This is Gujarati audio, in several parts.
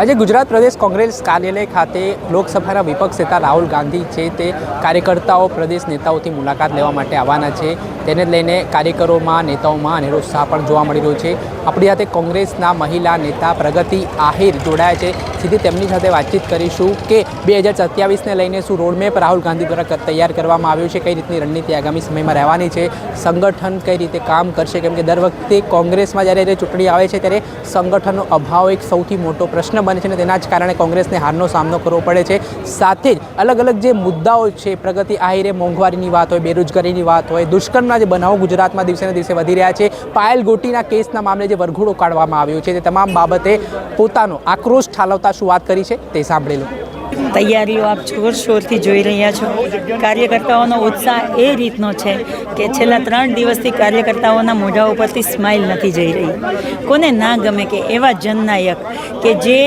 આજે ગુજરાત પ્રદેશ કોંગ્રેસ કાર્યાલય ખાતે લોકસભાના વિપક્ષ નેતા રાહુલ ગાંધી છે તે કાર્યકર્તાઓ પ્રદેશ નેતાઓથી મુલાકાત લેવા માટે આવવાના છે. તેને લઈને કાર્યકરોમાં નેતાઓમાં અનેરો ઉત્સાહ પણ જોવા મળી રહ્યો છે. આપણી સાથે કોંગ્રેસના મહિલા નેતા પ્રગતિ આહિર જોડાયા છે. સીધી તેમની સાથે વાતચીત કરીશું કે 2027ને લઈને શું રોડમેપ રાહુલ ગાંધી દ્વારા તૈયાર કરવામાં આવ્યો છે, કઈ રીતની રણનીતિ આગામી સમયમાં રહેવાની છે, સંગઠન કઈ રીતે કામ કરશે, કેમ કે દર વખતે કોંગ્રેસમાં જ્યારે ચૂંટણી આવે છે ત્યારે સંગઠનનો અભાવ એક સૌથી મોટો પ્રશ્ન બને છે અને તેના જ કારણે કોંગ્રેસને હારનો સામનો કરવો પડે છે. સાથે જ અલગ અલગ જે મુદ્દાઓ છે, પ્રગતિ આહિરે મોંઘવારીની વાત હોય, બેરોજગારીની વાત હોય, દુષ્કર્મના જે બનાવો ગુજરાતમાં દિવસે ને દિવસે વધી રહ્યા છે, પાયલ ગોટીના કેસના મામલે જે વરઘોડો કાઢવામાં આવ્યો છે, તે તમામ બાબતે પોતાનો આક્રોશ ઠાલવતા શું વાત કરી છે તે સાંભળી લો. તૈયારીઓ આપ જોરશોરથી જોઈ રહ્યા છો. કાર્યકર્તાઓનો ઉત્સાહ એ રીતનો છે કે છેલ્લા 3 દિવસથી કાર્યકર્તાઓના મોઢા ઉપરથી સ્માઇલ નથી જઈ રહી. કોને ના ગમે કે એવા જનનાયક કે જે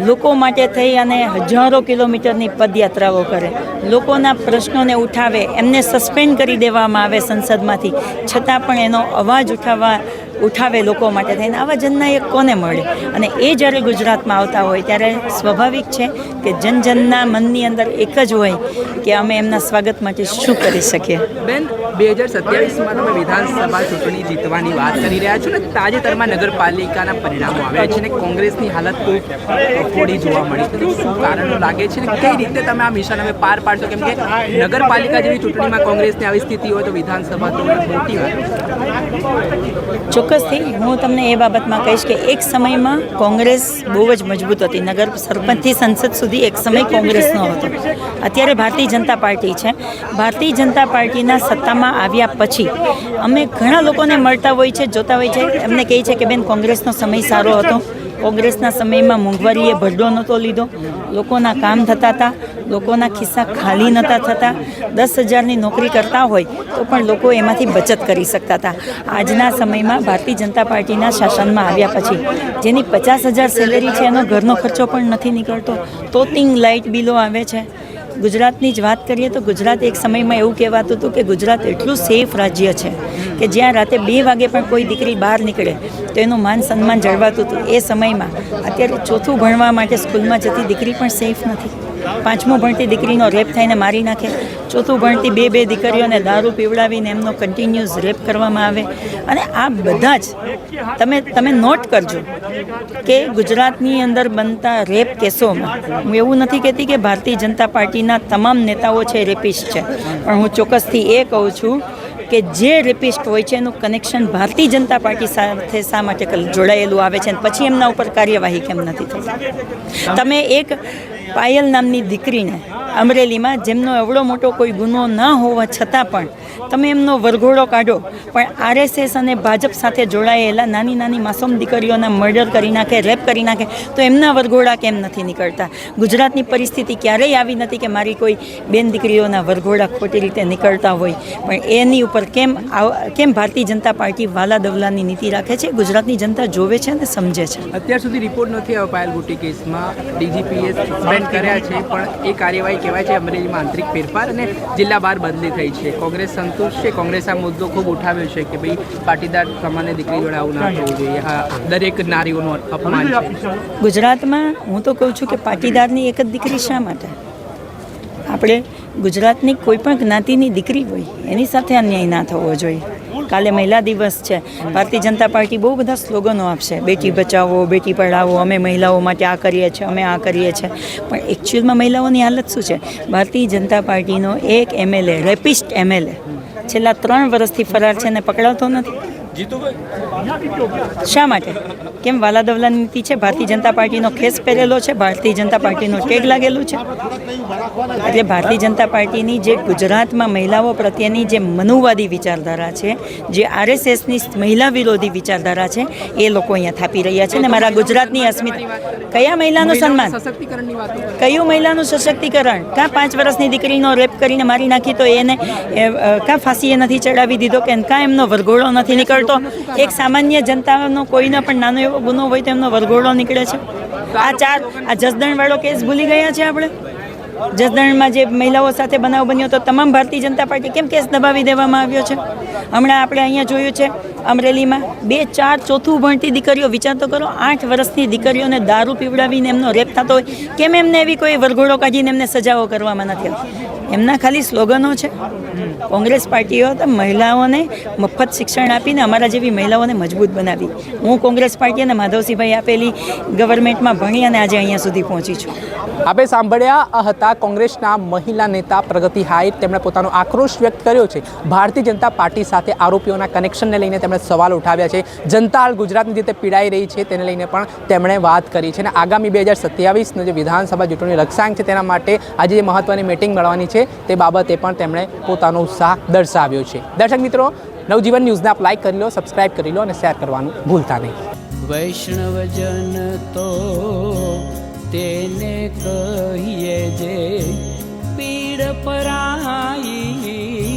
લોકો માટે થઈ અને હજારો કિલોમીટરની પદયાત્રાઓ કરે, લોકોના પ્રશ્નોને ઉઠાવે, એમને સસ્પેન્ડ કરી દેવામાં આવે સંસદમાંથી, છતાં પણ એનો અવાજ ઉઠાવે લોકો માટે થઈને. આવા જનનાયક કોને મળે? અને એ જ્યારે ગુજરાતમાં આવતા હોય ત્યારે સ્વાભાવિક છે કે જનજનના મનની અંદર એક જ હોય કે અમે એમના સ્વાગત માટે શું કરી શકીએ. બેન, 2027માં તમે વિધાનસભા ચૂંટણી જીતવાની વાત કરી રહ્યા છો ને તાજેતરમાં નગરપાલિકાના પરિણામો આવ્યા છે ને કોંગ્રેસની હાલત તો થોડી જોવા મળી છે. શું કારણો લાગે છે ને કઈ રીતે તમે આ મિશન હવે પાર પાડશો? કેમ કે નગરપાલિકા જેવી ચૂંટણીમાં કોંગ્રેસની આવી સ્થિતિ હોય તો વિધાનસભા તો મોટી વાત. ચોક્કસથી હું તમને એ બાબતમાં કહીશ કે એક સમયમાં કોંગ્રેસ બહુ જ મજબૂત હતી. નગર સરપંચથી સંસદ સુધી એક સમય કોંગ્રેસનો હતો. અત્યારે ભારતીય જનતા પાર્ટી છે. ભારતીય જનતા પાર્ટીના સત્તામાં આવ્યા પછી અમે ઘણા લોકોને મળતા હોય છે, જોતા હોય છે, એમને કહે છે કે બેન કોંગ્રેસનો સમય સારો હતો, કોંગ્રેસના સમયમાં મોંઘવારીએ ભરડો નહોતો લીધો, લોકોના કામ થતા હતા, લોકોના ખિસ્સા ખાલી નહોતા થતા, 10,000ની નોકરી કરતા હોય તો પણ લોકો એમાંથી બચત કરી શકતા હતા. આજના સમયમાં ભારતીય જનતા પાર્ટીના શાસનમાં આવ્યા પછી જેની 50,000 સેલેરી છે એનો ઘરનો ખર્ચો પણ નથી નીકળતો, તોતિંગ લાઇટ બિલો આવે છે. ગુજરાતની જ વાત કરીએ તો ગુજરાત એક સમયમાં એવું કહેવાતું હતું કે ગુજરાત એટલું સેફ રાજ્ય છે કે જ્યાં રાતે 2 વાગે પણ કોઈ દીકરી બહાર નીકળે તો એનું માન સન્માન જળવાતું હતું. એ સમયમાં અત્યારે 4થું ભણવા માટે સ્કૂલમાં જતી દીકરી પણ સેફ નથી. 5મું ભણતી દીકરીનો રેપ થઈને મારી નાખે, 4થું ભણતી 2 દીકરીઓને દારૂ પીવડાવીને એમનો કન્ટિન્યુઅસ રેપ કરવામાં આવે. અને આ બધા જ તમે નોટ કરજો કે ગુજરાતની અંદર બનતા રેપ કેસોમાં હું એવું નથી કહેતી કે ભારતીય જનતા પાર્ટીના તમામ નેતાઓ છે રેપિસ્ટ છે, પણ હું ચોક્કસથી એ કહું છું કે જે રેપિસ્ટ હોય છે એનું કનેક્શન ભારતીય જનતા પાર્ટી સાથે શા માટે જોડાયેલું આવે છે અને પછી એમના ઉપર કાર્યવાહી કેમ નથી થતી? તમે એક પાયલ નામની દીકરીને અમરેલીમાં જેમનો એવડો મોટો કોઈ ગુનો ન હોવા છતાં પણ તમે એમનો વરઘોડો કાઢો, પણ RSS અને ભાજપ સાથે જોડાયેલા નાની નાની માસૂમ દીકરીઓના મર્ડર કરી નાખે, રેપ કરી નાખે, તો એમના વરઘોડા કેમ નથી નીકળતા? ગુજરાતની પરિસ્થિતિ ક્યારેય આવી નથી કે મારી કોઈ બેન દીકરીઓના વરઘોડા ખોટી રીતે નીકળતા હોય, પણ એની ઉપર કેમ ભારતીય જનતા પાર્ટી વાલા દવલાની નીતિ રાખે છે? ગુજરાતની જનતા જોવે છે અને સમજે છે. અત્યાર સુધી રિપોર્ટ નથી આવ્યો પાયલ ગોટી કેસમાં. DGPએ સસ્પેન્ડ કર્યા છે, પણ એ કાર્યવાહી કહેવાય છે અમરેલીમાં આંતરિક ફેરફાર અને જિલ્લા બાર બદલી થઈ છે. કોંગ્રેસ સંતુષ્ટ છે? કોંગ્રેસ આ મુદ્દો ખૂબ ઉઠાવ્યો છે કે ભાઈ પાટીદાર સામાન્ય દીકરી જોડે આવું ના થવું જોઈએ, આ દરેક નારીઓનું અપમાન છે. ગુજરાતમાં હું તો કહું છું કે પાટીદારની એક જ દીકરી શા માટે? આપણે ગુજરાતની કોઈ પણ જ્ઞાતિની દીકરી હોય એની સાથે અન્યાય ના થવો જોઈએ. કાલે મહિલા દિવસ છે. ભારતીય જનતા પાર્ટી બહુ બધા સ્લોગનો આપશે, બેટી બચાવો, બેટી પઢાવો, અમે મહિલાઓ માટે આ કરીએ છીએ, અમે આ કરીએ છીએ, પણ એકચ્યુઅલમાં મહિલાઓની હાલત શું છે? ભારતીય જનતા પાર્ટીનો એક MLA, રેપિસ્ટ MLA છેલ્લા 3 વર્ષથી ફરાર છે અને પકડાતો નથી. શા માટે? કેમ? વાલા દવલા નીતિ છે. ભારતીય જનતા પાર્ટીનો ખેસ પહેરેલો છે, ભારતીય જનતા પાર્ટીનો ટેગ લાગેલું છે. એટલે ભારતીય જનતા પાર્ટીની જે ગુજરાતમાં મહિલાઓ પ્રત્યેની જે મનુવાદી વિચારધારા છે, જે RSSની મહિલા વિરોધી વિચારધારા છે, એ લોકો અહીંયા થાપી રહ્યા છે. ને મારા ગુજરાતની અસ્મિતા, કયા મહિલાનું સન્માન? કયું મહિલાનું સશક્તિકરણ? કાં 5 વર્ષની દીકરીનો રેપ કરીને મારી નાખી તો એને કાં ફાંસીએ નથી ચડાવી દીધો, કે કાં એમનો વરઘોડો નથી નીકળતો? એક સામાન્ય જનતાનો કોઈનો પણ નાનો એવો ગુનો હોય તો એમનો વરઘોડો નીકળે છે. આ જસદણવાળો કેસ ભૂલી ગયા છે આપણે? જસદણમાં જે મહિલાઓ સાથે બનાવ બન્યો તો તમામ ભારતીય જનતા પાર્ટી કેમ કેસ દબાવી દેવામાં આવ્યો છે? હમણાં આપણે અહીંયા જોયું છે અમરેલીમાં 2, 4, ચોથું ભણતી દીકરીઓ, વિચાર તો કરો, 8 વર્ષની દીકરીઓને દારૂ પીવડાવીને એમનો રેપ થતો હોય, કેમ એમને એવી કોઈ વરઘોડો કાઢીને એમને સજાઓ કરવામાં નથી આવતી? એમના ખાલી સ્લોગનો છે. કોંગ્રેસ પાર્ટીઓ તો મહિલાઓને મફત શિક્ષણ આપીને અમારા જેવી મહિલાઓને મજબૂત બનાવી. હું કોંગ્રેસ પાર્ટી અને માધવસિંહભાઈ આપેલી ગવર્મેન્ટમાં ભણી અને આજે અહીંયા સુધી પહોંચી છું. આપણે સાંભળ્યા હતા કોંગ્રેસના મહિલા નેતા પ્રગતિ હાઈર. તેમણે પોતાનો આક્રોશ વ્યક્ત કર્યો છે ભારતીય જનતા પાર્ટી સાથે આરોપીઓના કનેક્શનને લઈને તેમણે સવાલ ઉઠાવ્યા છે. જનતા હાલ ગુજરાતની રીતે પીડાઈ રહી છે તેને લઈને પણ તેમણે વાત કરી છે. અને આગામી 2027નો જે વિધાનસભા ચૂંટણી લક્ષ્યાંક છે તેના માટે આજે જે મહત્વની મિટિંગ મળવાની છે તે બાબતે પણ તેમણે પોતાનો ઉત્સાહ દર્શાવ્યો છે. દર્શક મિત્રો, નવજીવન ન્યૂઝને આપ લાઈક કરી લો, સબસ્ક્રાઇબ કરી લો અને શેર કરવાનું ભૂલતા નહીં. વૈષ્ણવજન તો તેને કહીએ જે પીડ પરાઈ